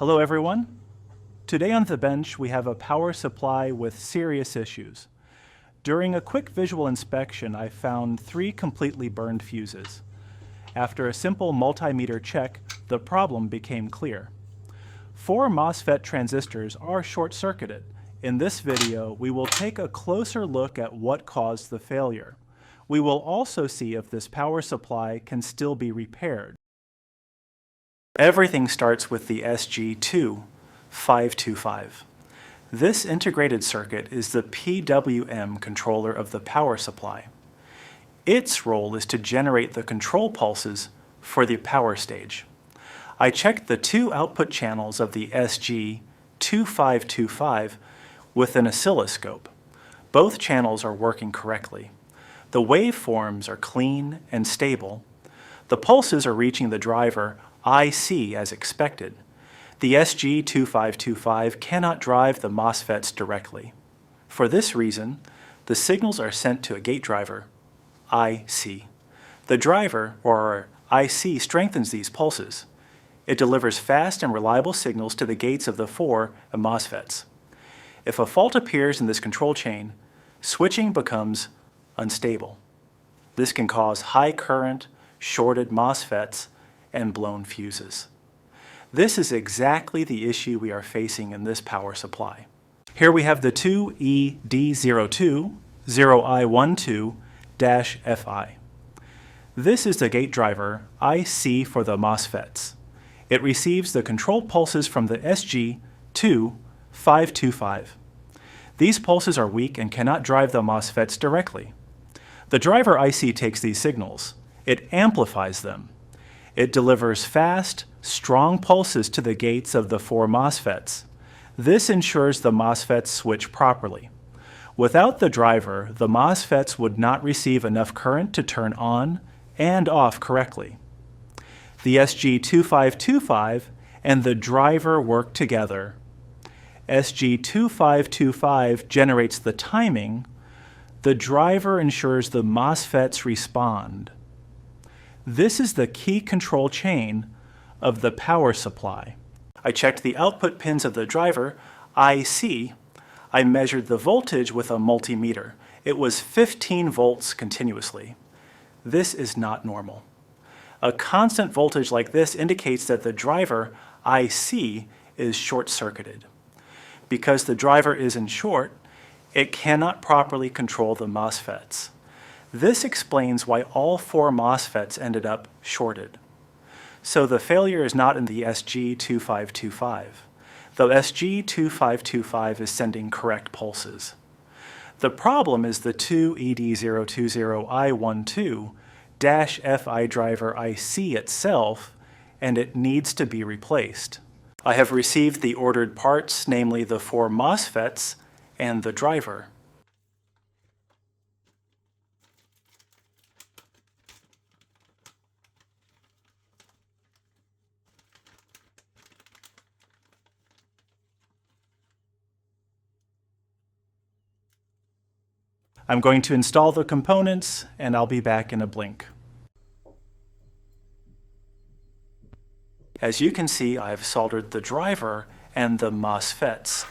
Hello everyone. Today on The Bench we have a power supply with serious issues. During a quick visual inspection I found 3 completely burned fuses. After a simple multimeter check, the problem became clear. 4 MOSFET transistors are short-circuited. In this video we will take a closer look at what caused the failure. We will also see if this power supply can still be repaired. Everything starts with the SG2525. This integrated circuit is the PWM controller of the power supply. Its role is to generate the control pulses for the power stage. I checked the 2 output channels of the SG2525 with an oscilloscope. Both channels are working correctly. The waveforms are clean and stable. The pulses are reaching the driver IC as expected. The SG2525 cannot drive the MOSFETs directly. For this reason, the signals are sent to a gate driver, IC. The driver, or IC, strengthens these pulses. It delivers fast and reliable signals to the gates of the 4 MOSFETs. If a fault appears in this control chain, switching becomes unstable. This can cause high current, shorted MOSFETs, and blown fuses. This is exactly the issue we are facing in this power supply. Here we have the 2ED02 0I12-FI. This is the gate driver IC for the MOSFETs. It receives the control pulses from the SG2525. These pulses are weak and cannot drive the MOSFETs directly. The driver IC takes these signals. It amplifies them. It delivers fast, strong pulses to the gates of the 4 MOSFETs. This ensures the MOSFETs switch properly. Without the driver, the MOSFETs would not receive enough current to turn on and off correctly. The SG2525 and the driver work together. SG2525 generates the timing. The driver ensures the MOSFETs respond. This is the key control chain of the power supply. I checked the output pins of the driver, IC. I measured the voltage with a multimeter. It was 15 volts continuously. This is not normal. A constant voltage like this indicates that the driver, IC, is short-circuited. Because the driver is in short, it cannot properly control the MOSFETs. This explains why all 4 MOSFETs ended up shorted. So the failure is not in the SG2525. The SG2525 is sending correct pulses. The problem is the 2ED020I12-FI driver IC itself, and it needs to be replaced. I have received the ordered parts, namely the 4 MOSFETs and the driver. I'm going to install the components and I'll be back in a blink. As you can see, I've soldered the driver and the MOSFETs.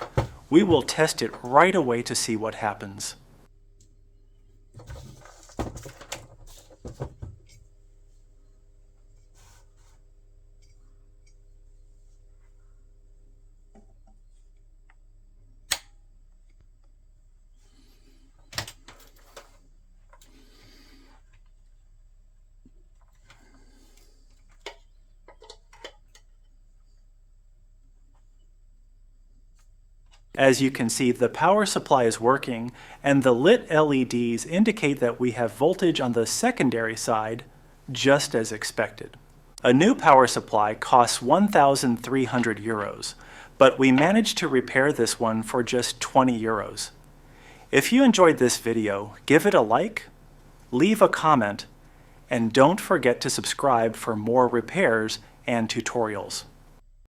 We will test it right away to see what happens. As you can see, the power supply is working and the lit LEDs indicate that we have voltage on the secondary side, just as expected. A new power supply costs 1,300 euros, but we managed to repair this one for just 20 euros. If you enjoyed this video, give it a like, leave a comment, and don't forget to subscribe for more repairs and tutorials.